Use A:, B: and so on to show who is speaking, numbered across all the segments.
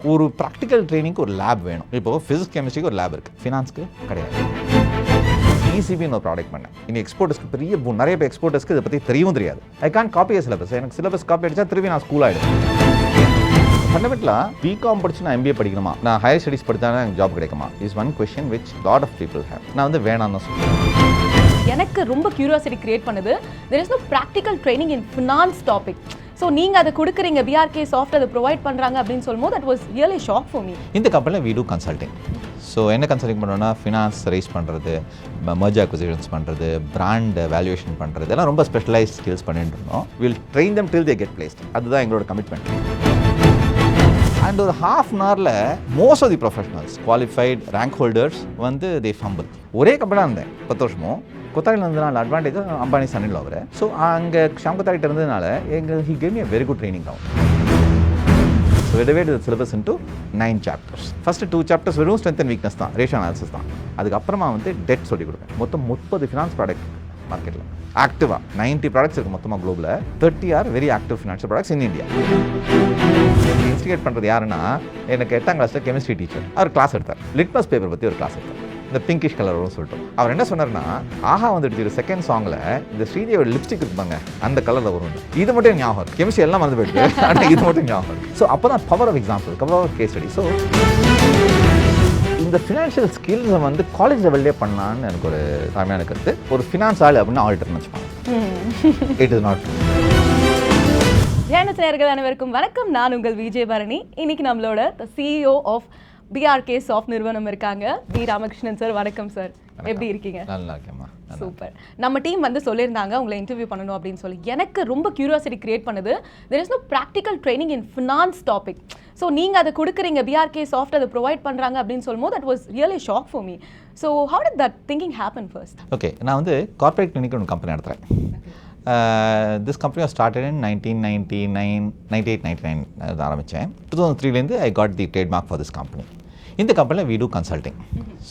A: ஒரு ப்ராக்டிக்கல் ட்ரைனிங்க்கு ஒரு லேப் வேணும். இப்போ ஃபிசிக்ஸ் கெமிஸ்ட்ரிக்கு ஒரு லேப் இருக்குது, ஃபினான்ஸ்க்கு கிடையாது. இசிபின்னு ஒரு ப்ராடக்ட் பண்ணேன். இன்னைக்கு எக்ஸ்போர்ட்டர்ஸ்க்கு பெரிய நிறைய பேர் எக்ஸ்போர்ட்டர்ஸ்க்கு இதை பற்றி தெரியவும் தெரியாது. ஐ கான் காப்பி சிலபஸ். எனக்கு சிலபஸ் காப்பி அடிச்சா திரும்பி நான் ஸ்கூல் ஆகிடும். ஃபண்டமெண்டலாக பிகாம் படிச்சு நான் எம்பிஏ படிக்கணுமா, நான் ஹையர் ஸ்டடீஸ் படித்தா எனக்கு ஜாப் கிடைக்குமா, is one question which lot of people have. நான் வந்து வேணான்னு தான் சொல்லுவேன்.
B: எனக்கு ரொம்ப கியூரியாசிட்டி கிரியேட் பண்ணுது. there is no practical training in finance topic. So நீங்கள் அதை கொடுக்குறீங்க, பிஆர்கே சாஃப்ட் அதை ப்ரொவைட் பண்ணுறாங்க அப்படின்னு சொல்லும்போது that was really a shock for me.
A: இந்த கம்பெனியில் we do consulting. ஸோ என்ன கன்சல்டிங் பண்ணுறோன்னா ஃபினான்ஸ் ரைஸ் பண்ணுறது, மர்ஜ் அக்விசிஷன்ஸ் பண்ணுறது, பிராண்ட் வேல்யூவேஷன் பண்ணுறது, எல்லாம் ரொம்ப ஸ்பெஷலைஸ்ட் ஸ்கில்ஸ் பண்ணிட்டு இருந்தோம். Will train them till they get placed. அதுதான் எங்களோட கமிட்மெண்ட். அண்ட் ஒரு ஹாஃப் அன் ஹவரில் most of the professionals qualified rank holders வந்து தே ஃபம்பிள். ஒரே கம்பெனியாக இருந்தேன் 10 வருஷமும். கொத்தாரியில் இருந்ததுனால அட்வான்டேஜ் அம்பானி சன்னில் அவர். ஸோ அங்கே ஷாம் கொத்தாரிட்ட இருந்ததுனால எங்கள் he gave me a very good training now. So we divided the syllabus into 9 chapters. First 2 chapters வெறும் ஸ்ட்ரென்த் அண்ட் வீக்னஸ் தான், ரேஷியோ அனாலிசிஸ் தான். அதுக்கப்புறமா வந்து டெட் சொல்லிக் கொடுப்பேன். மொத்தம் 30 ஃபினான்ஸ் ப்ராடக்ட் மார்க்கெட்டில் ஆக்டிவாக 90 ப்ராடக்ட்ஸ் இருக்குது மொத்தமாக குளோபில். 30 are very active financial products in India. Instigate பண்ணுறது யாருன்னா, எனக்கு 8ஆம் கிளாஸில் கெமிஸ்ட்ரி டீச்சர் அவர் கிளாஸ் எடுத்தார். லிட்மஸ் பேப்பர் பற்றி ஒரு கிளாஸ் எடுத்தார், இந்த பிங்கிஷ் கலர் வரும்னு சொல்லிட்டு. அவர் என்ன சொன்னார்னா, ஆஹா வந்துட்டு செகண்ட் சாங்கில் இந்த ஸ்ரீதேவியோட லிப்ஸ்டிக் இருப்பாங்க அந்த கலரில் வரும். இது மட்டும் ஞாபகம் இருக்குது, கெமிஸ்ட்ரி எல்லாம் மறந்து போயிட்டு, ஆனால் இது மட்டும் ஞாபகம் இருக்குது. ஸோ அப்போ தான் power of example, power of case study. So இந்த ஃபினான்ஷியல் ஸ்கில்ஸை வந்து காலேஜ் லெவல்லே பண்ணலான்னு எனக்கு ஒரு தாழ்மையான கருத்து. ஒரு ஃபினான்ஸ் ஆள் அப்படின்னு ஆல்டர்னு வச்சுப்பாங்க. It is not.
B: ஜெயநஸ் நேயர்கள் அனைவருக்கும் வணக்கம். நான் உங்கள் விஜய் பரணி. இன்னைக்கு நம்மளோட சிஇஓ ஆஃப் பிஆர்கே சாஃப்ட் நிறுவனம் இருக்காங்க, வி ராமகிருஷ்ணன் சார். வணக்கம் சார், எப்படி இருக்கீங்க?
A: நல்லா இருக்கேம்மா.
B: சூப்பர். நம்ம டீம் வந்து சொல்லியிருந்தாங்க உங்களை இன்டர்வியூ பண்ணணும் அப்படின்னு சொல்லி. எனக்கு ரொம்ப கியூரியாசிட்டி கிரியேட் பண்ணுது. there is no practical training in finance topic. So நீங்கள் அதை கொடுக்குறீங்க, பிஆர்கே சாஃப்ட் அதை ப்ரொவைட் பண்ணுறாங்க அப்படின்னு சொல்லும்போது that was really a shock for me. So how did that thinking happen first?
A: Okay, நான் வந்து கார்ப்பரேட் கிளினிக் ஒன்று கம்பெனி நடத்துகிறேன். This company was started in 1999 ஆரம்பித்தேன். 2003 I got the trademark for this company. இந்த கம்பெனியில் we do consulting.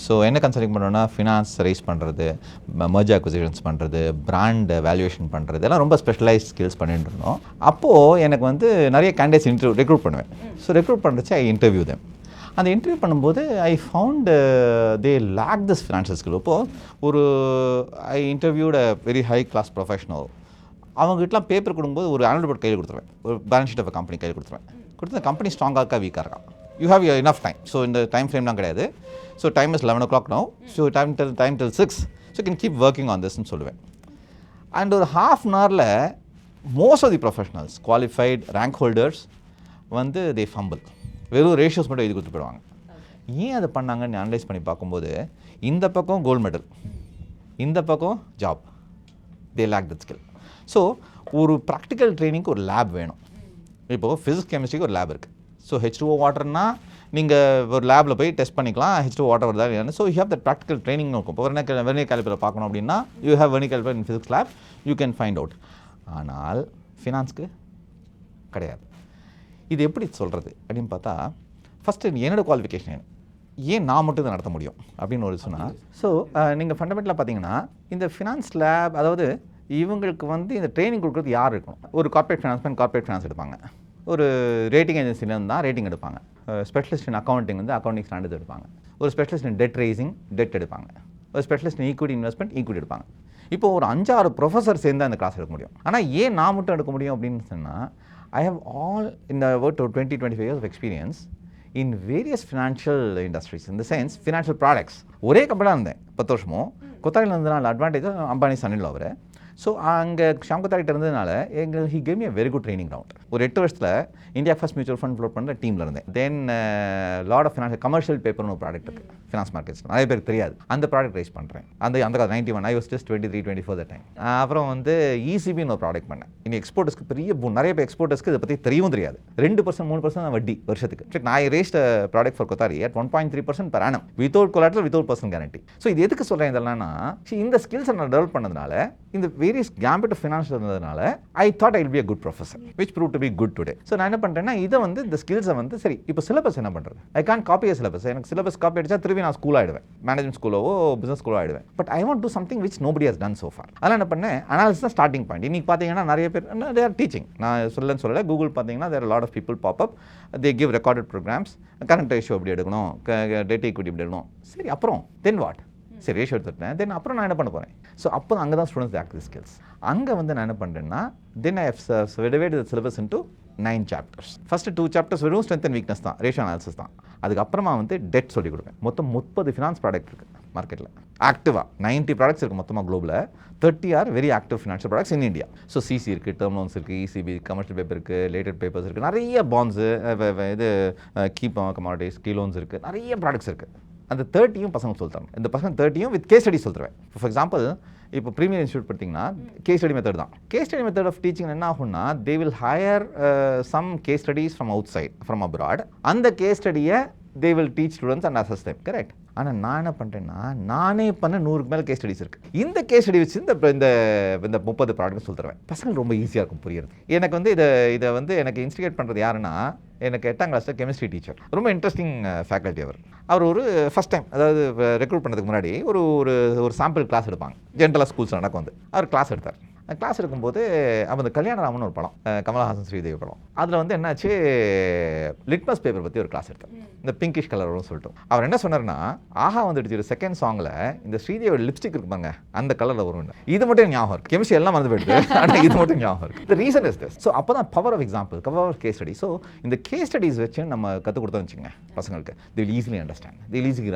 A: ஸோ என்ன consulting பண்ணுறோன்னா, finance raise பண்ணுறது, மர்ஜ் அக்விசிஷன்ஸ் பண்ணுறது, பிராண்ட் வேல்யூவேஷன் பண்ணுறது, எல்லாம் ரொம்ப ஸ்பெஷலைஸ்ட் ஸ்கில்ஸ் பண்ணிட்டு இருந்தோம். அப்போது எனக்கு வந்து நிறைய கேண்டிடேட்ஸ் ரெக்ரூட் பண்ணுவேன். ஸோ ரெக்ரூட் பண்ணுறச்சு ஐ இன்டர்வியூ தெம். அந்த இன்டர்வியூ பண்ணும்போது I found they lack this financial skill. இப்போது ஒரு I interviewed a very high class professional. அவங்ககிட்டலாம் பேப்பர் கொடுக்கும்போது ஒரு ஆனுவல் ரிப்போர்ட் கையில் கொடுத்துருவேன், ஒரு பேலன்ஸ் ஷீட் ஆஃப் கம்பெனி கையில் கொடுத்துருவேன். கொடுத்து கம்பெனி ஸ்ட்ராங்காக இருக்கா வீக்காக இருக்கா, you have enough time. So இந்த டைம் ஃப்ரேம்லாம் கிடையாது. So time is 11 o'clock now. So time till 6. So can keep working on திஸ்ன்னு சொல்லுவேன். அண்ட் ஒரு ஹாஃப் அன் ஹவரில் most of the professionals qualified rank holders வந்து தே ஃபம்பிள். வெறும் ratios மட்டும் எழுதி கொடுத்து போயிடுவாங்க. ஏன் அதை பண்ணாங்கன்னு அனலைஸ் பண்ணி பார்க்கும்போது, இந்த பக்கம் கோல்டு மெடல், இந்த பக்கம் job, they lack that skill. So ஒரு ப்ராக்டிக்கல் ட்ரைனிங்க்கு ஒரு லேப் வேணும். இப்போது ஃபிசிக்ஸ் கெமிஸ்ட்ரிக்கு ஒரு லேப் இருக்குது. ஸோ H2O வாட்டர்னா நீங்கள் ஒரு லேபில் போய் டெஸ்ட் பண்ணிக்கலாம், H2O வாட்டர் வருதா இல்லையான்னு. So you have that practical training இருக்கும். இப்போ வெர்னியர் காலிபரை பார்க்கணும் அப்படின்னா you have vernier caliper in physics lab, you can find out. ஆனால் ஃபினான்ஸ்க்கு கிடையாது. இது எப்படி சொல்கிறது அப்படின்னு பார்த்தா, ஃபஸ்ட்டு என்னோடய குவாலிஃபிகேஷன் ஏன் நான் மட்டும் இதை நடத்த முடியும் அப்படின்னு ஒரு சொன்னால். ஸோ நீங்கள் ஃபண்டமெண்டலாக பார்த்தீங்கன்னா இந்த ஃபினான்ஸ் லேப், அதாவது இவங்களுக்கு வந்து இந்த ட்ரைனிங் கொடுக்குறது யார் இருக்கணும். ஒரு கார்ப்பரேட் ஃபினான்ஸ் எடுப்பாங்க, ஒரு ரேட்டிங் ஏஜென்சிலேருந்து தான் ரேட்டிங் எடுப்பாங்க, ஸ்பெஷலிஸ்ட் இன் அக்கௌண்டிங் வந்து அக்கௌண்டிங் ஸ்டாண்டர்ட்ஸ் எடுப்பாங்க, ஒரு specialist in debt raising debt எடுப்பாங்க, ஒரு specialist in equity investment equity எடுப்பாங்க. இப்போ ஒரு 5-6 ப்ரொஃபஸர் சேர்ந்து அந்த கிளாஸ் எடுக்க முடியும். ஆனால் ஏன் நான் மட்டும் எடுக்க முடியும் அப்படின்னு சொன்னால், I have all in about 20-25 years of experience in various financial industries, in the sense financial products. ஒரே கம்பெனியாக இருந்தேன் 10 வருஷமும். கொத்தாரியில் இருந்ததுனால அட்வான்டேஜ் அம்பானி சன்னில் அவர். ஸோ அங்கே ஷாம் கொத்தாரிட்ட இருந்ததுனால எங்கள் he gave me a very good training ground. ஒரு 8 வருஷத்தில் India first mutual fund float பண்ணுற டீமில் இருந்தேன். தென் லாட் ஆஃப் ஃபினான்ஷியல் கமர்ஷியல் பேப்பர்னு ஒரு ப்ராடக்ட் இருக்குது ஃபினான்ஸ் மார்க்கெட்ஸ், நிறைய பேருக்கு தெரியாது. அந்த ப்ராடக்ட் ரைஸ் பண்ணுறேன். அந்த 91 I was just 23-24 that time. அப்புறம் வந்து இசிபின்னு ஒரு ப்ராடக்ட் பண்ணேன். இன்னைக்கு எக்ஸ்போர்ட்டர்ஸ்க்கு நிறைய பேர் எக்ஸ்போர்ட்டர்ஸ்க்கு இதை பற்றி தெரியவும் தெரியாது. 2%-3% தான் வட்டி வருஷத்துக்கு. நான் raised product for Kothari at 1.3% per annum without collateral, without personal guarantee. So இது எதுக்கு சொல்கிறேன் இதெல்லாம்னா, இந்த ஸ்கில்ஸை நான் டெவலப் பண்ணதுனால, இந்த வேரியஸ் கேம்பிட் ஆஃப் ஃபினான்ஸ் இருந்ததுனால I thought I will be a good professor, which proved to to be good today. So நான் என்ன பண்ணுறேன்னா இதை வந்து இந்த ஸ்கில்ஸை வந்து சரி இப்போ சிலபஸ் என்ன பண்ணுறது, ஐ கான் காப்பி சிலபஸ். எனக்கு சிலபஸ் காப்பி அடிச்சா திருப்பி நான் ஸ்கூல் ஆகிடுவேன், மேனேஜ்மெண்ட் ஸ்கூலோ பிஸ்னஸ் ஸ்கூலோ ஆகிடுவேன். But I want to something which nobody has done so far. அதெல்லாம் என்ன பண்ணேன், அனாலிசிஸ் தான் ஸ்டார்டிங் பாயிண்ட். இன்னைக்கு பார்த்தீங்கன்னா நிறைய பேர் தே ஆர் டீச்சிங். நான் சொல்லலை, கூகுள் பார்த்தீங்கன்னா there lot of people pop up, they give recorded programs, current ratio எப்படி எடுக்கணும், டேட் ஈக்விட்டி எப்படி எடுக்கணும். சரி அப்புறம் தென் வாட், சரி ரேஷியோ எடுத்துட்டேன், தென் அப்புறம் நான் என்ன பண்ண போகிறேன். ஸோ அப்போ அங்கே தான் ஸ்டூடெண்ட்ஸ் ஆக்டிவ் ஸ்கில்ஸ். அங்கே வந்து நான் என்ன பண்ணுறேன்னா then I have divided the syllabus into 9 chapters. First 2 chapters வெறும் ஸ்ட்ரென்த் அண்ட் வீக்னஸ் தான், ரேஷியோ அனாலிசிஸ் தான். அதுக்கப்புறமா வந்து டெட் சொல்லிக் கொடுப்பேன். மொத்தம் 30 ஃபினான்ஸ் ப்ராடக்ட் இருக்குது மார்க்கெட்டில் ஆக்டிவாக. 90 ப்ராடக்ட்ஸ் இருக்குது மொத்தமாக குளோபில். 30 are very active financial products in India. So CC இருக்குது, டேர்ம் லோன்ஸ் இருக்குது, இசிபி கமர்ஷியல் பேப்பர் இருக்குது, லேட்டட் பேப்பர்ஸ் இருக்குது, நிறைய பாண்ட்ஸு, இது கீப் கமாடிட்டிஸ், கீ லோன்ஸ் இருக்குது, நிறைய ப்ராடக்ட்ஸ் இருக்குது. அந்த 30யும் பசங்க சொல்லித்தரணும். இந்த பசங்க 30யும் வித் கேஸ் ஸ்டடி சொல்லித்தருவேன். ஃபார் எக்ஸாம்பிள் இப்போ ப்ரீமியர் இன்ஸ்டியூட் பார்த்தீங்கன்னா கேஸ் ஸ்டடி மெத்தட் தான். Case study method of teaching என்ன ஆகும்னா they will hire some case studies from outside, from abroad. அந்த கேஸ் ஸ்டடியை they will teach students and assess them. Correct. ஆனால் நான் என்ன பண்ணுறேன்னா நானே பண்ண 100க்கு மேலே கேஸ் ஸ்டடிஸ் இருக்குது. இந்த கேஸ் ஸ்டடி வச்சு இந்த 30 ப்ராடக்ட் சொல்லி தருவேன். பசங்களுக்கு ரொம்ப ஈஸியாக இருக்கும் புரியுறது. எனக்கு வந்து இதை வந்து எனக்கு இன்ஸ்டிகேட் பண்ணுறது யாருன்னா எனக்கு 8ஆம் கிளாஸில் கெமிஸ்ட்ரி டீச்சர், ரொம்ப இன்ட்ரெஸ்டிங் ஃபேக்கல்ட்டி. அவர் ஒரு ஃபஸ்ட் டைம் அதாவது ரெக்ரூட் பண்ணதுக்கு முன்னாடி ஒரு சாம்பிள் கிளாஸ் எடுப்பாங்க. ஜென்ரலாக ஸ்கூல்ஸ் நடக்கும். வந்து அவர் கிளாஸ் எடுத்தார். கிளாஸ் எடுக்கும்போது அப்போ இந்த கல்யாணராமன் ஒரு படம், கமலஹாசன் ஸ்ரீதேவி படம், அதில் வந்து என்னாச்சு லிட்மஸ் பேப்பர் பற்றி ஒரு கிளாஸ் எடுத்தார். இந்த பிங்கிஷ் கலர் வரும்னு சொல்லிட்டு அவர் என்ன சொன்னார்னா, ஆஹா வந்துடுச்சு செகண்ட் சாங்கில் இந்த ஸ்ரீதேவியோட லிப்ஸ்டிக் இருக்குப்பாங்க அந்த கலரில் வரும். இது மட்டும் ஞாபகம் இருக்குது. கெமிஸ்ட்ரி எல்லாம் மறந்து போயிடுது, ஆனால் இது மட்டும் ஞாபகம் இருக்குது. The reason is this. So அப்போ தான் power of example, power of case study. So இந்த கேஸ் ஸ்டடிஸ் வச்சு நம்ம கற்றுக் கொடுத்தோம்னு வச்சுங்க பசங்களுக்கு, they will easily understand. They will easily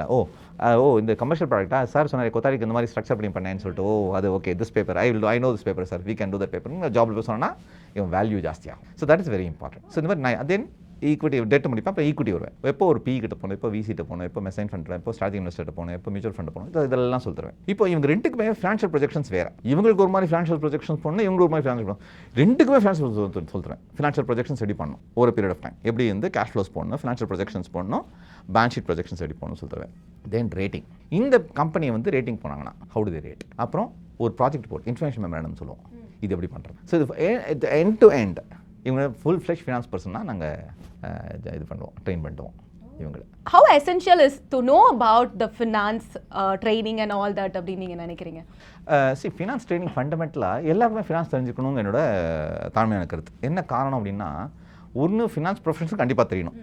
A: இந்த கமர்ஷியல் ப்ராடக்ட்டா சார் சொன்னார் கொத்தாரிக்கு இந்த மாதிரி ஸ்ட்ரக்சர் பண்ணி பண்ணேன்னு சொல்லிட்டு, அது okay this paper I know this paper sir, we can do that paper ஜாப்ல போய் சொன்னால் இவன் வேல்யூ ஜாஸ்தியாகும். So that is very important. So இந்த மாதிரி நான் தென் ஈக்விட்டி டெட் முடிப்பேன். இப்போ ஈக்விட்டி வருவேன். எப்போ ஒரு பி கிட்ட போகணும், இப்போ விசிட்ட போகணும், இப்போ மெசைன் ஃபண்ட், இப்போ ஸ்ட்ராட்டஜி இன்வெஸ்டர் போகணும், இப்போ மியூச்சுவல் ஃபண்ட் போகணும், இதெல்லாம் சொல்லிடுவேன். இப்போ இவங்க ரெண்டுக்குமே ஃபினான்ஷியல் ப்ரொஜெக்ஷன்ஸ் வேறு. இவங்களுக்கு ஒரு மாதிரி ஃபினான்ஷியல் ப்ரொஜெக்ஷன்ஸ் போகணும், இவங்களுக்கு ஒரு மாதிரி ஃபினான்ஷியல் போகணும். ரெண்டுக்குமே ஃபினான்ஷியல் சொல்லிடுவேன். ஃபினான்ஷியல் ப்ரொஜெக்ஷன்ஸ் ரெடி பண்ணணும் ஒரு பீரியட் ஆஃப் டைம். எப்படி வந்து கேஷ் ஃப்ளோஸ் போடணும், ஃபினான்ஷியல் ப்ரொஜெக்ஷன்ஸ் போடணும், பேலன்ஸ் ஷீட் ப்ரொஜெக்ஷன்ஸ் ரெடி பண்ணணும் சொல்லிடுவேன். Then rating. இந்த கம்பெனியை வந்து ரேட்டிங் போனாங்கன்னா ஹவு டு தே ரேட். அப்புறம் ஒரு ப்ராஜெக்ட் போர்ட், இன்ஃபர்மேஷன் மெமரண்டம் சொல்லுவோம். இது எப்படி பண்ணுறது. ஸோ இது எண்ட் டு எண்ட் இவங்க ஃபுல் ஃப்ளெஷ் ஃபினான்ஸ் பர்சன் தான் நாங்கள் இது பண்ணுவோம், ட்ரெயின் பண்ணுவோம் இவங்களை.
B: How essential is to know about the finance training and all that அப்படின்னு நீங்கள் நினைக்கிறீங்க?
A: ஃபினான்ஸ் ட்ரைனிங் ஃபண்டமெண்டலாக எல்லாருமே ஃபினான்ஸ் தெரிஞ்சுக்கணுங்க என்னோட தாழ்மையான கருத்து. என்ன காரணம் அப்படின்னா, ஒன்று ஃபினான்ஸ் ப்ரொஃபஷனல் கண்டிப்பாக தெரியணும்,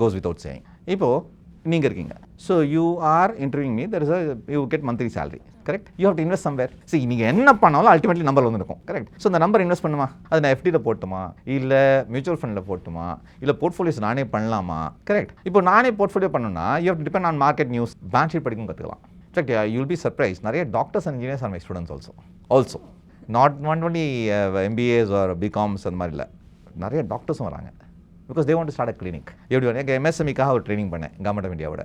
A: கோஸ் வித்வுட் சேயிங். இப்போது நீங்கள் இருக்கீங்க, so you are interviewing me, there is you get monthly salary, correct. You have to invest somewhere. சரி, நீங்கள் என்ன பண்ணாலும் அல்டிமேட்லி நம்பர் வந்து இருக்கும், கரெக்ட். ஸோ அந்த நம்பர் இன்வெஸ்ட் பண்ணுமா, அது நான் எஃப்டியில் போட்டுமா, இல்லை மியூச்சுவல் ஃபண்டில் போட்டுமா, இல்லை போர்ட்ஃபோலியோஸ் நானே பண்ணலாமா, கரெக்ட். இப்போ நானே போர்ட்ஃபோலியோ பண்ணணும்னா you have to depend on market news, balance sheet படிக்கும் கற்றுக்கலாம். Correct. You will be surprise, நிறைய doctors and engineers are my students also not only MBAs or BComs அந்த மாதிரி இல்லை, நிறைய டாக்டர்ஸும் வராங்க. Because they want to start a clinic. எப்படி வரும், எங்கள் எம்எஸ்எம்இக்காக ஒரு ட்ரைனிங் பண்ணேன் கவர்மெண்ட் ஆஃப் இந்தியாவோட.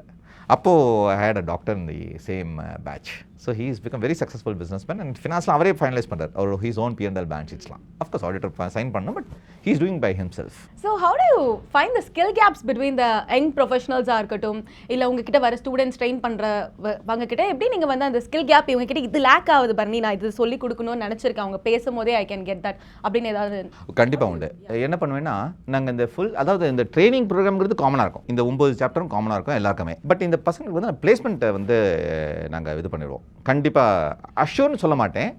A: அப்போது I had a doctor in the same batch. So he is become very successful business man and ஃபினான்ஸ்லாம் அவரே ஃபைனலைஸ் பண்ணுறார். அவர் ஹீஸ் ஓன் P&L பேலன்ஸ் ஷீட்ஸ்லாம் அஃப்கோர்ஸ் ஆடிட்டர் சைன் பண்ணணும், but he is doing by himself.
B: So how do you find the skill gaps between the young ப்ரொஃபஷனல்ஸாக இருக்கட்டும், இல்லை உங்ககிட்ட வர ஸ்டூடெண்ட்ஸ் ட்ரெயின் பண்ணுறவங்க கிட்ட எப்படி நீங்கள் வந்து அந்த ஸ்கில் கேப் இவங்க கிட்ட இது லேக் ஆகுது பரணி, நான் இது சொல்லி கொடுக்கணும்னு நினச்சிருக்கேன், அவங்க பேசும்போதே ஐ கேன் கெட் தட் அப்படின்னு ஏதாவது?
A: கண்டிப்பாக உண்டு. என்ன பண்ணுவேன்னா, நாங்கள் இந்த அதாவது இந்த ட்ரைனிங் ப்ரோக்ராம்ங்கிறது காமனாக இருக்கும், இந்த 9 சாப்டரும் காமனாக இருக்கும் எல்லாருக்குமே. பட் இந்த பசங்களுக்கு வந்து பிளேஸ்மெண்ட்டை வந்து நாங்கள் இது பண்ணிடுவோம். கண்டிப்பாக அஷ்யூர்னு சொல்ல மாட்டேன்,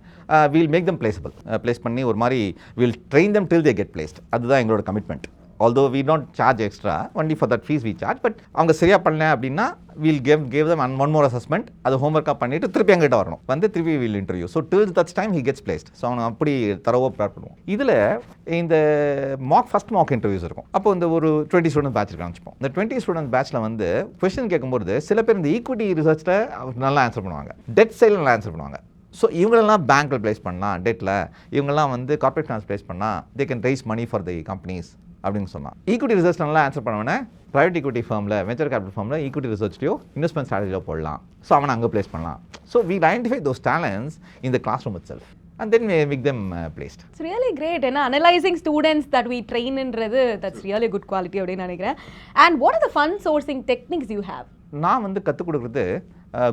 A: will make them placeable. Place பண்ணி ஒரு மாதிரி will train them till they get placed. அதுதான் எங்களோட commitment. Although we don't charge extra, only for that fees we charge. But அவங்க சரியாக பண்ணல அப்படின்னா will gave them one more assessment. அது ஹோம்ஒர்க்காக பண்ணிவிட்டு திருப்பி எங்கிட்ட வரணும், வந்து திருப்பி will interview. So till that's time he gets placed. So அவங்க அப்படி தரவாக ப்ரிப்பேர் பண்ணுவோம். இதில் இந்த ஃபஸ்ட் மார்க் இன்டர்வியூஸ் இருக்கும். அப்போ இந்த ஒரு 20 ஸ்டூடெண்ட் பேட்ச் இருக்கான்னு வச்சுப்போம். இந்த 20 ஸ்டூடெண்ட் பேட்ச்சில் வந்து கொஸ்டின் கேட்கும்போது சில பேர் இந்த ஈக்விட்டி ரிசர்ச்சில் நல்லா ஆன்சர் பண்ணுவாங்க, டெட் சைடில் நல்லா ஆன்சர் பண்ணுவாங்க. ஸோ இவங்களெல்லாம் பேங்க்கில் ப்ளேஸ் பண்ணலாம், டெட்டில் இவங்கெல்லாம் வந்து கார்பரேட் ஃபினான்ஸ் ப்ளேஸ் பண்ணால் they can raise money for the companies அப்படின்னு சொன்னால். ஈக்விட்டி ரிசர்ச் நல்லா ஆன்சர் பண்ணவனே ப்ரைவேட் ஈக்விட்டி ஃபார்மில், வெஞ்சர் கேபிட்டல் ஃபார்மில் ஈக்விட்டி ரிசர்ச்லையோ இன்வெஸ்ட்மெண்ட் ஸ்ட்ராட்டஜியோ போடலாம். ஸோ அவனை அங்கே ப்ளேஸ் பண்ணலாம். So we identify those talents in the classroom itself and then we make them placed.
B: It's really great. And analyzing students that we train inradhu, that's really good quality அப்படினு நினைக்கிறேன். And what are the fund sourcing techniques you have?
A: நான் வந்து கற்றுக் கொடுக்குறது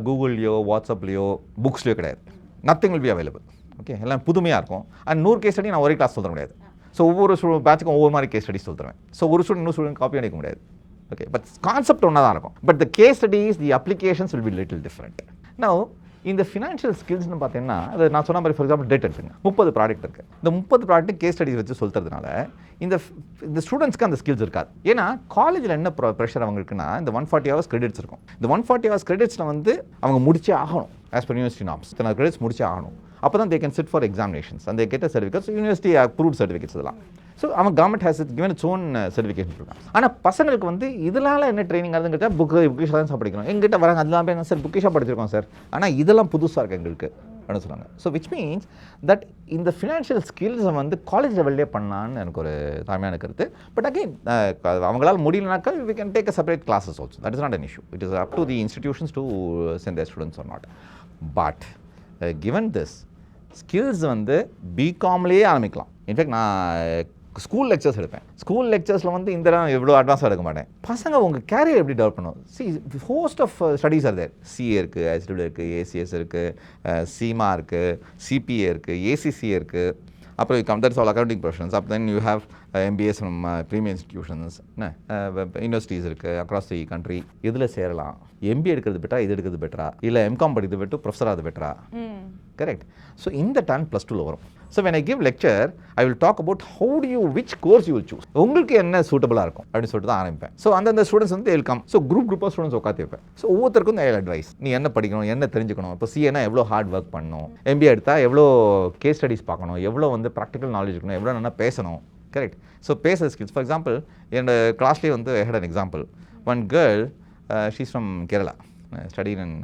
A: கூகுள்லையோ வாட்ஸ்அப்லையோ புக்ஸ்லையோ கிடையாது. Nothing will be available. Okay, எல்லாம் புதுமையாக இருக்கும். அண்ட் 100 கேஸ் ஸ்டடி நான் ஒரே கிளாஸ் சொல்ல முடியாது. ஸோ ஒவ்வொரு பேட்சுக்கும் ஒவ்வொரு மாதிரி கேஸ் ஸ்டடிஸ் சொல்லுவேன். ஸோ ஒரு ஸ்டூடெண்ட் இன்னொரு ஸ்டூடெண்ட் காப்பி அடிக்க முடியாது. ஓகே, பட் கான்செப்ட் ஒன்றா தான் இருக்கும். But the case studies, the applications will be little different. Now இந்த ஃபினான்ஷியல் ஸ்கில்ஸ்னு பார்த்தீங்கன்னா, அது நான் சொன்ன மாதிரி ஃபார் எக்ஸாம்பிள் டேட் எடுத்துங்க, 30 ப்ராடக்ட் இருக்குது. இந்த 30 ப்ராடக்ட் கேஸ் ஸ்டடிஸ் வச்சு சொல்கிறதுனால இந்த ஸ்டூடெண்ட்ஸ்க்கு அந்த ஸ்கில்ஸ் இருக்காது. ஏன்னா காலேஜில் என்ன ப்ரெஷர் அவங்களுக்குன்னா, இந்த 140 ஹவர்ஸ் கிரெடிட்ஸ் இருக்கும். இந்த 140 ஹவர்ஸ் கிரெடிட்ஸில் வந்து அவங்க முடிச்சே ஆகணும். ஆஸ் பர் யூனிவர்சிட்டி நார்ம்ஸ் இத்தனை கிரெடிட்ஸ் முடிச்சே ஆகணும். அப்போ தான் they can sit for examinations and they get certificates, university approved certificates இதெல்லாம். ஸோ அவன் government has given its own certification இருக்காங்க. ஆனால் பசங்களுக்கு வந்து இதனால என்ன ட்ரைனிங் ஆகுதுன்னு புக்கிஷாக தான் படிக்கணும். எங்கிட்ட வராங்க அதெல்லாம் போய் சார் புக்கிஷாக படிச்சிருக்கோம் சார், ஆனால் இதெல்லாம் புதுசாக இருக்குது எங்களுக்கு அப்படின்னு சொன்னாங்க. ஸோ விச் மீன்ஸ் தட் இந்த ஃபினான்ஷியல் ஸ்கில்ஸை வந்து காலேஜ் லெவல்லே பண்ணலான்னு எனக்கு ஒரு தாழ்மையான கருத்து. பட் அகெயின் அவங்களால முடியலனாக்கா we can take a separate classes also. That is not an issue. It is up to the institutions to send their students or not. But given this skills வந்து பிகாம்லேயே ஆரம்பிக்கலாம். இன்ஃபேக்ட் நான் school lectures எடுப்பேன். School லெக்சர்ஸில் வந்து இந்த எவ்வளோ அட்வான்ஸாக எடுக்க மாட்டேன். பசங்க உங்கள் கேரியர் எப்படி டெவலப் பண்ணும்? Host of studies are there. CA இருக்குது, எஸ்டபிள்யூ இருக்குது, ஏசிஎஸ் இருக்குது, சீமா இருக்குது, சிபிஏ இருக்குது, ஏசிசிஏ இருக்குது. அப்புறம் that's all accounting professions. Up then you have MBAs from premium institutions, என்ன யூனிவர்சிட்டிஸ் இருக்குது அக்ராஸ் தி கண்ட்ரி. இதில் சேரலாம். எம்பிஏ எடுக்கிறது பெட்டரா, இது எடுக்கிறது பெட்டரா, இல்லை எம்காம் படிக்கிறது பெட்டர், ப்ரொஃபஸராக அது பெட்டரா? கரெக்ட். ஸோ இந்த டைம் +2 வரும். So when I give lecture, I will talk about how do you, which course you will choose. உங்களுக்கு என்ன சூட்டபுளாக இருக்கும் அப்படின்னு சொல்லிட்டு தான் ஆரம்பிப்பேன். ஸோ அந்த ஸ்டூடெண்ட்ஸ் வந்து வெல்கம். ஸோ குரூப்பாக ஸ்டூடெண்ட்ஸ் உட்காந்து வைப்பேன். ஸோ ஒவ்வொருத்தருக்கும் ஐ அட்வைஸ், நீ என்ன படிக்கணும், என்ன தெரிஞ்சுக்கணும். இப்போ சிஏனா எவ்வளோ ஹார்ட் ஒர்க் பண்ணணும், எம்பிஏ எடுத்தால் எவ்வளோ கேஸ் ஸ்டடிஸ் பார்க்கணும், எவ்வளோ வந்து ப்ராக்டிக்கல் நாலேஜ் இருக்கணும், எவ்வளோ நல்லா பேசணும். கரெக்ட். ஸோ பேசுகிற ஸ்கில்ஸ். ஃபார் எக்ஸாம்பிள் என்னோட கிளாஸ்லேயே வந்து I had an example. One girl, she's from Kerala, studying in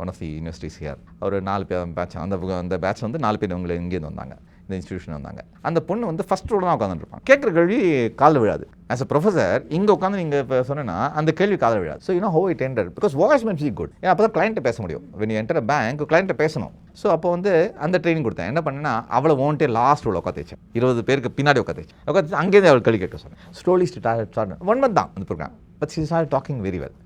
A: one of the universities here. ஒரு 4 பேர் பேட்ச். அந்த பேட்ச் வந்து 4 பேர் இவங்களை இங்கேருந்து வந்தாங்க, இந்த இன்ஸ்டியூஷன் வந்தாங்க. அந்த பொண்ணு வந்து ஃபஸ்ட் ரோடு தான் உட்காந்துருப்பான். கேட்குற கேள்வி காலில் விழாது. ஆஸ் அ ப்ரொஃபஸர் இங்கே உட்காந்து நீங்கள் இப்போ சொன்னேன்னா அந்த கேள்வி காலில் விழாது. So you know how it enter because voice means is good. ஏன்னா அப்போ தான் கிளைண்ட்டை பேச முடியும். When you enter a bank கிளைண்ட்டை பேசணும். ஸோ அப்போ வந்து அந்த ட்ரைனிங் கொடுத்தேன். என்ன பண்ணேன்னா அவளை ஓன்ட்டே லாஸ்ட் ரோல் உட்காந்து வச்சேன். 20 பேருக்கு பின்னாடி உட்காந்து வச்சேன். அங்கேருந்து அவள் கேள்வி கேட்க சொன்னேன். ஸ்லோலி ஸ்டார்ட் 1 month தான் அந்த ப்ரோக்ராம். But she start talking very well.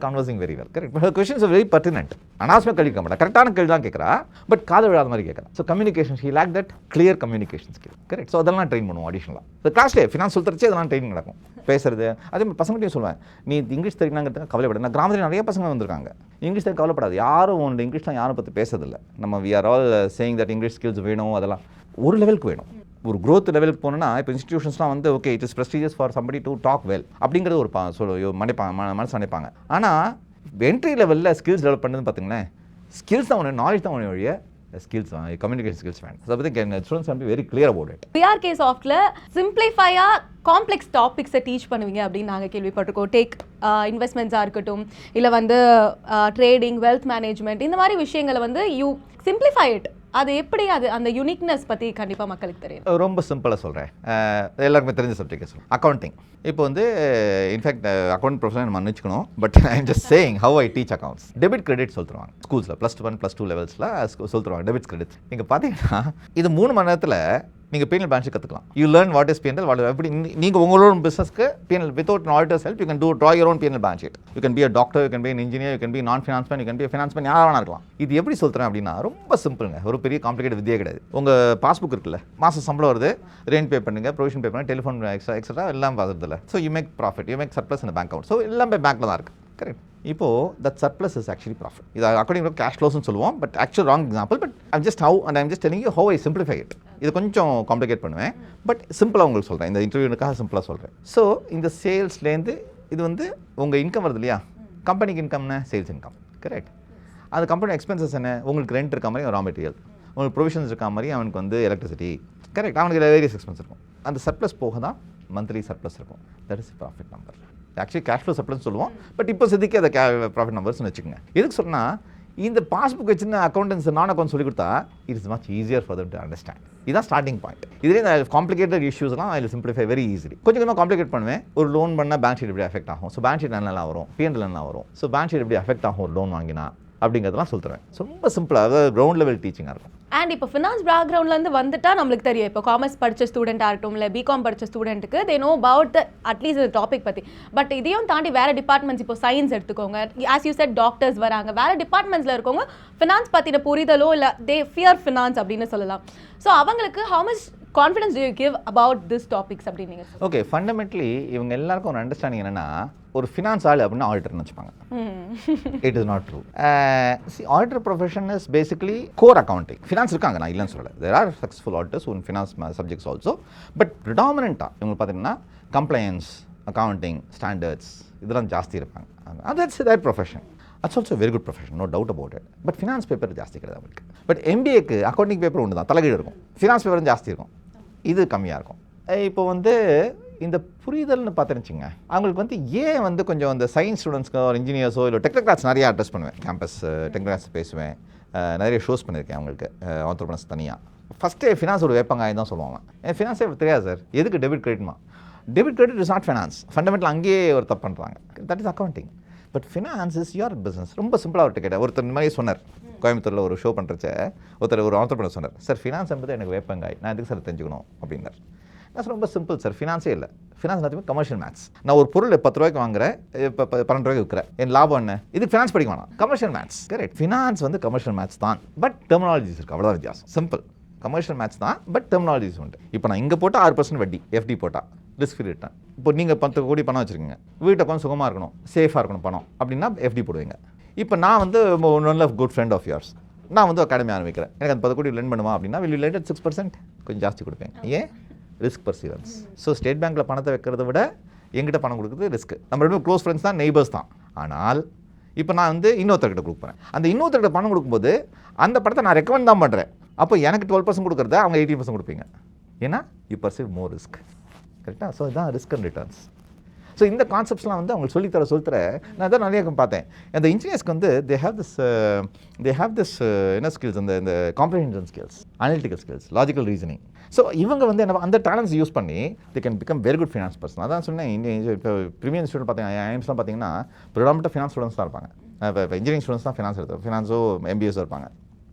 A: conversing very well. Correct. But her questions are very pertinent. அனாவசியமாக கேள்வி கேட்க மாட்டா. கரெக்டான கேள்வி தான் கேட்குறா. பட் காது விழாத மாதிரி கேட்குறா. So communication, she lack that clear communication skill. Correct. So அதெல்லாம் ட்ரெயின் பண்ணுவோம் அடிஷனலாக. ஸோ கிளாஸ்லேயே ஃபினான்ஸ் சொல்லிச்சு அதெல்லாம் ட்ரைனிங் நடக்கும். பேசுறது அதே மாதிரி பசங்கள்ட்டையும் சொல்லுவேன், நீ இங்கிலீஷ் தெரியுங்கிறதுக்கு கவலைப்பட. நான் கிராமத்தில் நிறைய பசங்க வந்திருக்காங்க. இங்கிலீஷ் தெரியும் கவலைப்படாது. யாரும் ஒன்று இங்கிலீஷ் தான் யாரும் பற்றி பேசுறதில்லை. நம்ம we are all saying that English skills வேணும். அதெல்லாம் ஒரு லெவலுக்கு வேணும். ஒரு க்ரோத் லெவலுக்கு போனோன்னா இப்போ இன்ஸ்டிடியூஷன்ஸ்லாம் வந்து okay it is prestigious for somebody to talk well அப்படிங்கிறது ஒரு மனசு நினைப்பாங்க. ஆனால் என்ட்ரி லெவலில் ஸ்கில்ஸ் டெவலப் பண்ணுறது பார்த்தீங்களேன், ஸ்கில்ஸ் தான் ஒன்று, நாலேஜ் தான் ஒன்று வழிய ஸ்கில்ஸ் தான், கம்யூனிகேஷன் ஸ்கில்ஸ் வேணும். அதை பற்றி ஸ்டூடெண்ட்ஸ் வந்து very clear about it.
B: PRK சாஃப்ட்ல சிம்பிளிஃபையாக காம்ப்ளெக்ஸ் டாபிக்ஸை டீச் பண்ணுவீங்க அப்படின்னு நாங்கள் கேள்விப்பட்டிருக்கோம். டேக் இன்வெஸ்ட்மெண்ட்ஸாக இருக்கட்டும், இல்லை வந்து ட்ரேடிங், வெல்த் மேனேஜ்மெண்ட், இந்த மாதிரி விஷயங்களை வந்து யூ சிம்பிளிஃபை இட். அது எப்படி, அது அந்த யூனிக்னஸ் பற்றி கண்டிப்பாக மக்களுக்கு தெரியும்.
A: ரொம்ப சிம்பிளாக சொல்கிறேன், எல்லாருக்குமே தெரிஞ்ச சப்ஜெக்ட் சொல்கிறேன். அக்கௌண்டிங். இப்போ வந்து இன்ஃபேக்ட் அக்கௌண்ட் ப்ரொஃபஷன் மன்னிச்சுக்கணும், but I am just saying how I teach accounts. Debit credit சொல்லிடுவாங்க ஸ்கூல்ஸில், +1 +2 லெவல்ஸில் சொல்லிடுவாங்க டெபிட் கிரெடிட். நீங்கள் பார்த்தீங்கன்னா இது 3 மணி நேரத்தில் நீங்கள் P&L பேலன்ஸ் ஷீட் கற்றுக்கலாம். You learn what is P&L, what எப்படி நீங்கள் உங்களோட பிஸ்னஸ்க்கு P&L without an auditor's help you can draw your own P&L balance sheet. You can be a doctor, you can be an engineer, you can be non-finance man, you can be a finance man, யாராக வேணா இருக்கலாம். இது எப்படி சொல்கிறேன் அப்படின்னா ரொம்ப சிம்பிளுங்க, ஒரு பெரிய காம்ப்ளிகேட் வித்தியே கிடையாது. உங்கள் பாஸ்புக் இருக்குல்ல, மாதம் சம்பளம் வருது, ரெண்ட் பே பண்ணுங்கள், ப்ரொவிஷன் பே பண்ணுங்கள், டெலிஃபோன் எக்ஸட்ரா எல்லாம் பார்த்துறதில்ல. So you make profit, you make surplus இந்த பேங்க் அக்கௌண்ட். ஸோ எல்லாமே பேங்க்கில் தான் இருக்குது. கரெக்ட். இப்போது that surplus is actually profit. இது அக்கார்டிங் டு கேஷ் ஃப்ளோஸ்னு சொல்லுவோம், but actual wrong example. But I'm just telling you how I simplify it. இது கொஞ்சம் காம்ப்ளிகேட் பண்ணுவேன், பட் சிம்பிளாக உங்களுக்கு சொல்கிறேன். இந்த இன்டர்வியூனுக்காக சிம்பிளாக சொல்கிறேன். ஸோ இந்த சேல்ஸ்லேருந்து இது வந்து உங்கள் இன்கம் வருது இல்லையா, கம்பெனிக்கு இன்கம்னா சேல்ஸ் இன்கம். கரெக்ட். அந்த கம்பெனி எக்ஸ்பென்சஸ் என்ன, உங்களுக்கு ரெண்ட் இருக்க மாதிரி ரா மெட்டீரியல், உங்களுக்கு ப்ரொவிஷன்ஸ் இருக்க மாதிரி அவனுக்கு வந்து எலக்ட்ரிசிட்டி. கரெக்ட். அவனுக்கு வேரியஸ் எக்ஸ்பென்ஸ் இருக்கும். அந்த சர்ப்ளஸ் போக தான் மந்த்லி சர்ப்ளஸ் இருக்கும். That is profit number. Actually cash flow surplus சொல்லுவோம், பட் இப்போ சித்திக்கு அதை ப்ராஃபிட் நம்பர்ஸ்னு வச்சுக்கோங்க. எதுக்கு சொன்னால், இந்த பாஸ்புக் வச்சுன்னு அக்கௌண்டன்ஸ் நான் அக்கௌண்ட் சொல்லி கொடுத்தா it is much easier for them to understand. இதுதான் ஸ்டார்டிங் பாயிண்ட். இதுலேயே இந்த காம்ப்ளிகேட்டட் இஷ்யூஸ்லாம் ஐ சிம்பிளிஃபை வெரி ஈஸிலி. கொஞ்சம் கொஞ்சம் காம்ப்ளிகேட் பண்ணுவேன். ஒரு லோன் பண்ணால் பேங்க் ஷீட் எப்படி அஃபெக்ட் ஆகும், ஸோ பேங்க் ஷீட் நல்லா வரும், P&L நல்லா வரும், ஸோ பேங்க் ஷீட் எப்படி அஃபெக்ட் ஆகும் ஒரு லோன் வாங்கினா அப்படிங்கிறதெல்லாம் சொல்லுறேன். ரொம்ப சிம்பிளாக, அதாவது கிரவுண்ட் லெவல் டீச்சிங்காக இருக்கும்.
B: அண்ட் இப்போ ஃபினான்ஸ் பேக்ரவுண்ட்லேருந்து வந்துட்டால் நம்மளுக்கு தெரியும், இப்போ காமர்ஸ் படித்த ஸ்டூடெண்ட்டாக இருக்கட்டும், இல்லை பிகாம் படித்த ஸ்டூடெண்ட்டுக்கு they know about the at least இந்த டாபிக் பற்றி. பட் இதையும் தாண்டி வேறு டிபார்ட்மெண்ட்ஸ், இப்போ சயின்ஸ் எடுத்துக்கோங்க, ஆஸ் யூ செட் டாக்டர்ஸ் வராங்க, வேறு டிபார்ட்மெண்ட்ஸில் இருக்கவங்க ஃபினான்ஸ் பற்றின புரிதலோ இல்லை தே ஃபியர் ஃபினான்ஸ் அப்படின்னு சொல்லலாம். ஸோ அவங்களுக்கு how much confidence to you give about this topics அப்படின்னு நீங்க சொல்லுங்க.
A: ஓகே, ஃபண்டமெண்டலி இவங்க எல்லாருக்கும் ஒரு அண்டர்ஸ்டாண்டிங் என்னன்னா, ஒரு ஃபினான்ஸ் ஆள் அப்படின்னா ஆடிட்டர்னு வச்சுப்பாங்க. It is not true. Auditor profession is basically core accounting. Finance இருக்காங்க, நான் இல்லைன்னு சொல்லலை. There are successful auditors in finance subjects also. But ப்ரிடாமினெண்ட்டாக இவங்க பார்த்தீங்கன்னா கம்ப்ளைன்ஸ், அக்கௌண்டிங், ஸ்டாண்டர்ட்ஸ் இதெல்லாம் ஜாஸ்தி இருப்பாங்க. That's their profession. It's also very good profession, no doubt about it. But finance paper ஜாஸ்தி கிடையாது அவங்களுக்கு. பட் எம்பிஏக்கு அக்கௌண்டிங் பேப்பர் ஒன்று தான் தலைகீழ் இருக்கும், ஃபினான்ஸ் பேப்பரும் ஜாஸ்தி இருக்கும், இது கம்மியாக இருக்கும். இப்போ வந்து இந்த புரிதல்னு பார்த்துருந்துச்சிங்க, அவங்களுக்கு வந்து ஏன் வந்து கொஞ்சம் அந்த சயின்ஸ் ஸ்டூடெண்ட்ஸ்க்கோ ஒரு இன்ஜினியர்ஸோ இல்லை டெக்னோக்ராட்ஸ் நிறையா அட்ரஸ் பண்ணுவேன். கேம்பஸ் டெக்னோக்ராட்ஸ் பேசுவேன், நிறைய ஷோஸ் பண்ணியிருக்கேன் அவங்களுக்கு ஆண்டர்பிரனர்ஸ் தனியாக. ஃபஸ்ட்டே ஃபினான்ஸ் ஒரு வேப்பங்காயம் தான் சொல்லுவாங்க. ஃபினான்ஸே தெரியாது சார், எதுக்கு டெபிட் கிரெடிட்மா? Debit credit is not finance. Fundamental அங்கேயே ஒரு தப்பு பண்ணுறாங்க. That is accounting. But finance is your business. ரொம்ப சிம்பிளாக அவர்கிட்ட கேட்டேன். ஒருத்தர் இந்த மாதிரி சொன்னார், கோயம்புத்தூரில் ஒரு ஷோ பண்ணுறச்ச ஒருத்தர் ஒரு ஆண்டர்பிரனர் சொன்னார், சார் ஃபினான்ஸ் என்பது எனக்கு வேப்பங்காய், நான் எதுக்கு சார் தெரிஞ்சுக்கணும் அப்படின்னார். நான் ரொம்ப சிம்பிள் சார், ஃபினான்ஸே இல்லை. ஃபினான்ஸ் எல்லாத்தையுமே கமர்ஷியல் மேத்ஸ். நான் ஒரு பொருள் 10 ரூபாய்க்கு வாங்குறேன், இப்போ 12 ரூபாய்க்கு விற்கிறேன், என் லாபம் என்ன? இதுக்கு ஃபினான்ஸ் படிக்க வேணாம், கமர்ஷியல் மேத்ஸ். கரெக்ட். ஃபினான்ஸ் வந்து கமர்ஷியல் மேத்ஸ் தான், பட் டெர்மினாலஜிஸ் இருக்குது, அவ்வளோ வித்தியாசம். சிம்பிள் கமர்ஷியல் மேத்ஸ் தான், பட் டெர்மினாலஜிஸ் உண்டு. இப்போ நான் இங்கே போட்டால் 6% வட்டி, எஃப்டி போட்டால் ரிஸ்க் ஃப்ரீ ரிட்டர்ன். இப்போ நீங்கள் 10 கோடி பணம் வச்சுருக்கீங்க, வீட்டை கொஞ்சம் சுகமாக இருக்கணும், சேஃபாக இருக்கணும் பணம் அப்படின்னா எஃப்டி போடுவீங்க. இப்போ நான் வந்து one of good friend of yours, நான் வந்து அகாடமி ஆரம்பிக்கிறேன், எனக்கு அந்த 10 கோடி லெண்ட் பண்ணுமா அப்படின்னா வில் லேட் 6% கொஞ்சம் ஜாஸ்தி கொடுப்பேன். ஏன்? ரிஸ்க் பர்சீவன்ஸ். ஸோ ஸ்டேட் பேங்க்கில் பணத்தை வைக்கிறத விட எங்கிட்ட பணம் கொடுக்குறது ரிஸ்க். நம்ம ரெண்டு க்ளோஸ் ஃப்ரெண்ட்ஸ் தான், நெய்பர்ஸ் தான். ஆனால் இப்போ நான் வந்து இன்னொருத்தர்கிட்ட கொடுப்பேன். அந்த இன்னொருத்தர்கிட்ட பணம் கொடுக்கும்போது அந்த படத்தை நான் ரெக்கமெண்ட் தான் பண்ணுறேன். அப்போ எனக்கு 12% கொடுக்குறத அவங்க 18% கொடுப்பீங்க. ஏன்னா யூ பர்சீவ் மோர் ரிஸ்க். கரெக்டாக? ஸோ இதுதான் ரிஸ்க் அண்ட் ரிட்டர்ன்ஸ். ஸோ இந்த கான்செப்ட்ஸ்லாம் வந்து அவங்க சொல்லித்தர நான் தான் நிறைய பார்த்தேன். அந்த இன்ஜினியர்ஸ்க்கு வந்து தே ஹேவ் திஸ் என்ன ஸ்கில்ஸ், அந்த comprehension skills, analytical skills, logical reasoning. So இவங்க வந்து என்ன அந்த டேலண்ட்ஸ் யூஸ் பண்ணி they can become very good finance person. அதான் சொன்னேன், இப்போ ப்ரீமியம் ஸ்டூடெண்ட் பார்த்தீங்கன்னா ஐஎம்ஸ்லாம் பார்த்தீங்கன்னா ப்ரிடாமினெண்ட்டாக ஃபினான்ஸ் ஸ்டூடெண்ட்ஸ் தான் இருப்பாங்க. இப்போ இன்ஜினியரிங் ஸ்டூடெண்ட்ஸ் தான் ஃபினான்ஸோ எம்பிஎஸோ இருப்பாங்க.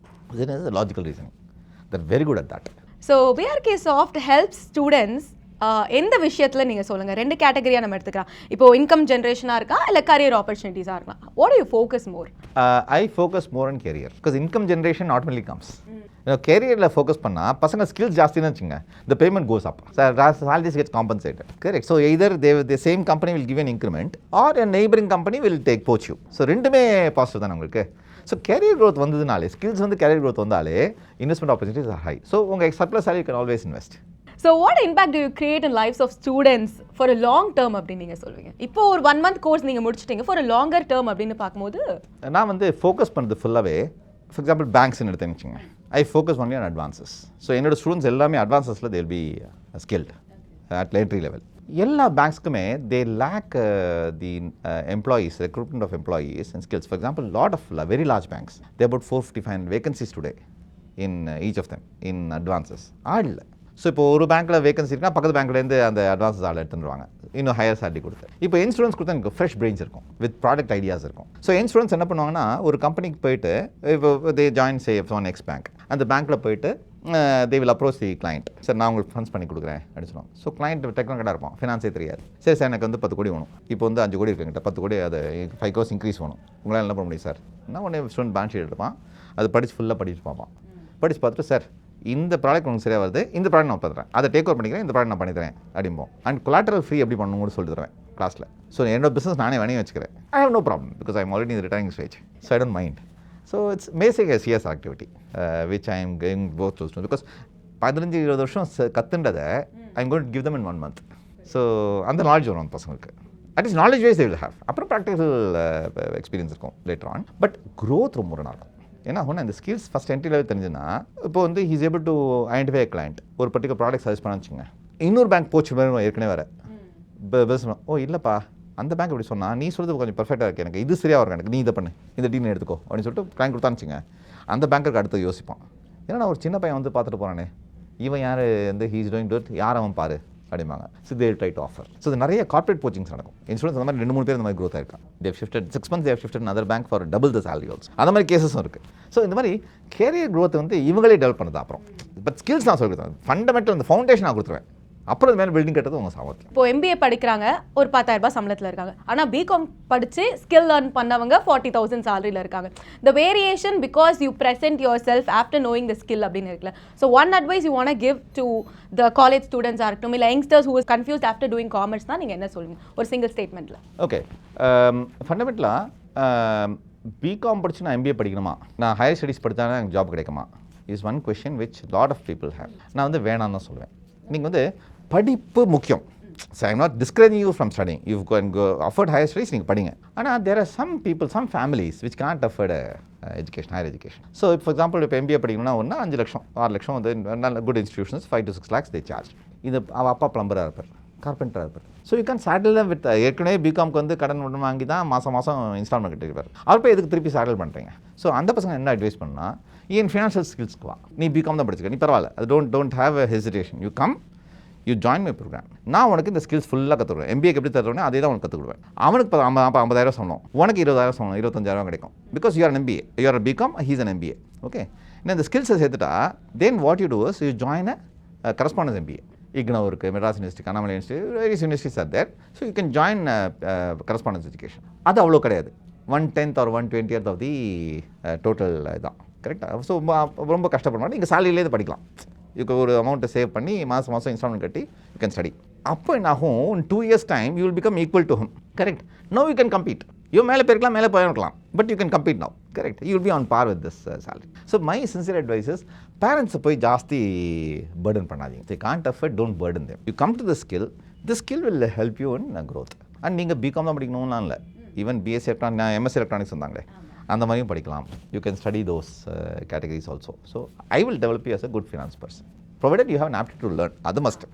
A: இது logical reasoning, that very good at that.
B: So BRK soft helps students எந்த விஷயத்தில் நீங்கள் சொல்லுங்கள்? 2 கேட்டகரியாக நம்ம எடுத்துக்கலாம். இப்போ இன்கம் ஜென்ரேஷனாக இருக்கா இல்லை கரியர் ஆப்பர்ச்சுனிட்டிஸாக இருக்கலாம்? What do you focus more?
A: I focus more on career, because income generation automatically comes. கேரியரில் ஃபோக்கஸ் பண்ணால் பசங்க ஸ்கில்ஸ் ஜாஸ்தின்னு வச்சுங்க, the payment goes up, salaries gets compensated. Correct. So either the same company will give an increment or a neighboring company will take poach you. So ரெண்டுமே positive தான் உங்களுக்கு. So career growth வந்ததுனாலே, skills வந்து career growth வந்தாலே investment opportunities are high. So உங்கள் surplus salary can always invest.
B: So what impact do you create in lives of students for a long term அப்படின்னு நீங்கள் சொல்வீங்க? இப்போ ஒரு 1 month கோர்ஸ் நீங்கள் முடிச்சிட்டீங்க, ஃபார் அ லாங்கர் டேர்ம் அப்படின்னு பார்க்கும்போது
A: நான் வந்து ஃபோக்கஸ் பண்ணுறது ஃபுல்லாகவே, ஃபார் எக்ஸாம்பிள் பேங்க்ஸ்ன்னு எடுத்து வச்சுங்க, I focus only on advances. So என்னோட ஸ்டூடெண்ட்ஸ் எல்லாமே அட்வான்சஸில் they'll be skilled at entry level. எல்லா பேங்க்ஸ்க்குமே they lack the employees, recruitment of employees and skills. For example lot of very large banks, they about 455 vacancies today in each of them in advances. ஆள் இல்லை. So இப்போ ஒரு பேங்க்கில் vacancy இருக்குன்னா பக்கத்து பேங்க்லேருந்து அந்த அட்வான்ஸஸ் ஆள் எடுத்துருவாங்க, இன்னும் ஹையர் சேலரி கொடுத்து. இப்போ என் ஸ்டூடெண்ட்ஸ் கொடுத்தா எனக்கு ஃப்ரெஷ் பிரெயின்ஸ் இருக்கும், வித் ப்ராடக்ட் ஐடியாஸ் இருக்கும். ஸோ என் ஸ்டூடெண்ட்ஸ் என்ன பண்ணுவாங்கன்னா, ஒரு கம்பெனிக்கு போயிட்டு இப்போ they join one X bank, அந்த பேங்க்கில் போயிட்டு they will approach the client, sir நான் உங்களுக்கு ஃபண்ட்ஸ் பண்ணி கொடுக்குறேன் அப்படின்னு சொல்லுவாங்க. ஸோ கிளைண்ட் டெக்னிக்கலாக இருப்பான், ஃபினான்ஸே தெரியாது. சரி சார் எனக்கு வந்து 10 கோடி வேணும், இப்போ வந்து 5 கோடி இருக்குங்கிட்ட, 10 கோடி அது 5 crores இன்க்ரீஸ் வேணும், உங்களால் என்ன பண்ண முடியும் சார்? நான் உடனே ஸ்டூடெண்ட் பேலன்ஸ் ஷீட் எடுப்பான், அது ஃபுல்லாக படிச்சு பார்ப்பான். படித்து பார்த்துட்டு சார் இந்த ப்ராடக்ட் உங்களுக்கு சரியாக வருது, இந்த ப்ராடக்ட் நான் பார்த்துறேன், அதை டேக் ஓவர் பண்ணிக்கிறேன், இந்த ப்ராடக்ட் நான் பண்ணித்தரேன் அப்படிம்போம். அண்ட் கொலாட்ரல் ஃப்ரீ எப்படி பண்ணணும்னு சொல்லி தருவேன் கிளாஸில். ஸோ என்னோட பிஸ்னஸ் நானே வேணே வச்சுக்கிறேன். I have no problem, because I am already in retiring stage, so I don't mind. So it's basic a CS activity which I am going both to students, because 15-20 வருஷம் கற்றுன்றதை I am going to give them in 1 month. ஸோ அந்த knowledge வரும் அந்த பசங்களுக்கு. At least knowledge wise they will have. அப்புறம் practical experience இருக்கும் later on. But growth ரொம்ப இருக்கும். ஏன்னா ஒன்று இந்த ஸ்கில்ஸ் ஃபஸ்ட் என்ட்ரி லெவல் தெரிஞ்சுன்னா, இப்போ வந்து he's able to identify client, ஒரு பர்டிகுலர் ப்ராடக்ட் சஜஸ்ட் பண்ண வச்சுங்க, இன்னொரு பேங்க் போச்சு ஏற்கனவே வர பேசணும், ஓ இல்லைப்பா அந்த பேங்க் இப்படி சொன்னால் நீ சொல்கிறது கொஞ்சம் பர்ஃபெக்டாக இருக்குது, எனக்கு இது சரியாக வரும், எனக்கு நீ இதை பண்ணு, இந்த டீல் எடுத்துக்கோ அப்படின்னு சொல்லிட்டு கிளைண்ட் கொடுத்தானுச்சுங்க. அந்த பேங்க்குக்கு அடுத்து யோசிப்பான், ஏன்னா நான் ஒரு சின்ன பையன் வந்து பார்த்துட்டு போகிறானே, இவன் யார் வந்து ஹீஸ் டூயிங் குட், யார் அவன் பாரு அப்படிம்பாங்க. So they try to offer. So இது நிறைய கார்பரேட் கோச்சிங்ஸ் நடக்கும். இன்சூரன்ஸ் அந்த மாதிரி 2-3 பேர் இந்த மாதிரி க்ரோத் ஆயிருக்காங்க. They shifted 6 months they shifted other bank for double the salary also. அந்த மாதிரி கேசஸும் இருக்குது. ஸோ இந்த மாதிரி கேரியர் க்ரோத் வந்து இவங்களே டெவலப் பண்ணுறது. அப்புறம் பட் ஸ்கில்ஸ் நான் சொல்லி கொடுத்தேன், ஃபண்டமெண்டல் அந்த ஃபவுண்டேஷன் நான் கொடுத்துருவேன், அப்புறம் அது மேலே பில்டிங் கட்டுறது உங்கள் சாமர்த்தியம்.
B: இப்போ MBA படிக்கிறாங்க, ஒரு 10,000 ரூபாய் சம்பளத்தில் இருக்காங்க. ஆனால் பிகாம் படித்து ஸ்கில் லேர்ன் பண்ணவங்க 40,000 சேலரியில் இருக்காங்க. The variation because you present yourself after knowing the skill அப்படின்னு இருக்குல்ல. So one advice you want give to the college ஸ்டூடெண்ட்ஸாக இருக்கட்டும், இல்லை youngsters who is confused after doing commerce தான் நீங்கள் என்ன சொல்லுவீங்க ஒரு சிங்கிள் ஸ்டேட்மெண்ட்டில்?
A: ஓகே, ஃபண்டமெண்டலாக பிகாம் படித்து நான் MBA படிக்கணுமா, நான் ஹையர் ஸ்டடீஸ் படித்தா எனக்கு ஜாப் கிடைக்குமா is one question which lot of people have. நான் வந்து வேணான்னு தான் சொல்லுவேன். நீங்கள் வந்து படிப்பு முக்கியம். So I'm not discouraging you from studying. You can go afford higher studies, நீங்கள் படிங்க. ஆனால் there are some people, some families which can't afford education, higher education. So if for example இப்போ MBA படிக்கணும்னா ஒன்றா 5 லட்சம் 6 லட்சம் வந்து நல்ல good institutions 5 to 6 lakhs they charge. இது அவள் அப்பா பிளம்பராக இருப்பார், கார்பெண்டராக இருப்பார். ஸோ யூ கேன் சேட்டில் வித் ஏற்கனவே பிகாம்க்கு வந்து கடன் ஒன்று வாங்கி தான் மாதம் இன்ஸ்டால்மெண்ட் கட்டிருப்பார். அவர் போய் எதுக்கு திருப்பி சேட்டில் பண்ணுறீங்க? ஸோ அந்த பசங்க என்ன அட்வைஸ் பண்ணால், ஏன் ஃபினான்ஷியல் ஸ்கில்ஸ்க்கு வா, நீ பிகாம் தான் படிச்சுக்க, நீ பரவாயில்ல, அது don't have a hesitation, you come, you join my program. நான் உனக்கு இந்த ஸ்கில்ஸ் ஃபுல்லாக கற்றுக்குவேன். MBAக்கு எப்படி தருவேன் அதே தான் உனக்கு கற்றுக்குடுவேன். அவனுக்கு 50,000 சொல்லணும், உனக்கு 20,000 சொல்லணும், 25,000 கிடைக்கும். Because you are MBA, you are BCom, he's an MBA. Okay, இந்த ஸ்கில்ஸை சேர்த்துட்டா then what you do is you join a correspondence MBA. IGNOU இருக்குது, Madras university, Annamalai university, various universities are there. So you can join correspondence education. அது அவ்வளோ கிடையாது, 1/10 or 1/20 of the total தான். கரெக்டாக? So ரொம்ப கஷ்டப்பட மாட்டேன், நீங்கள் சேலரியிலே படிக்கலாம். இதுக்கு ஒரு அமௌண்ட்டை சேவ் பண்ணி மாதம் இன்ஸ்டால்மெண்ட் கட்டி யூ கேன் ஸ்டடி. அப்போ என்ன ஆகும், in 2 years time you will become equal to him. Correct? Now you can compete. You மேலே போயிருக்கலாம், மேலே போயிருக்கலாம், but you can compete now. Correct? You will be on par with this salary. So my sincere advice is, பேரண்ட்ஸை போய் ஜாஸ்தி Burton பண்ணாதீங்க. they can't afford, don't burden them. You come to the skill will help you in growth. And நீங்கள் BCom தான் படிக்கணும்லாம் இல்லை, even BSc electronic, MSc electronics வந்தாங்களே அந்த மாதிரியும் படிக்கலாம். You can study those categories also. So I will develop you as a good finance person, provided you have an aptitude to learn. அது must,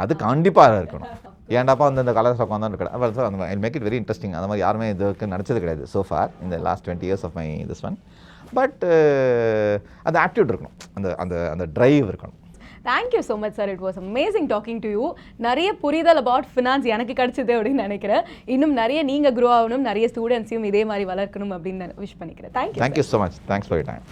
A: அது கண்டிப்பாக இருக்கணும். ஏன்டாப்பா வந்து இந்த கலர் ஸ்டாக் வந்தால் கிடையாது, அந்த I make it very interesting. அந்த மாதிரி யாருமே இதுக்கு நினச்சது கிடையாது ஸோ ஃபார் இந்த last 20 years of my this one. But அந்த ஆப்டியூட் இருக்கணும், அந்த ட்ரைவ் இருக்கணும்.
B: Thank you so much sir, it was amazing talking to you. நிறைய புரிதல் அபவுட் ஃபினான்ஸ் எனக்கு கிடச்சிது அப்படின்னு நினைக்கிறேன். இன்னும் நிறைய நீங்கள் க்ரோ ஆகணும், நிறைய ஸ்டூடெண்ட்ஸையும் இதே மாதிரி வளர்க்கணும் அப்படின்னு விஷ் பண்ணிக்கிறேன். Thank you
A: so much. Thanks for your time.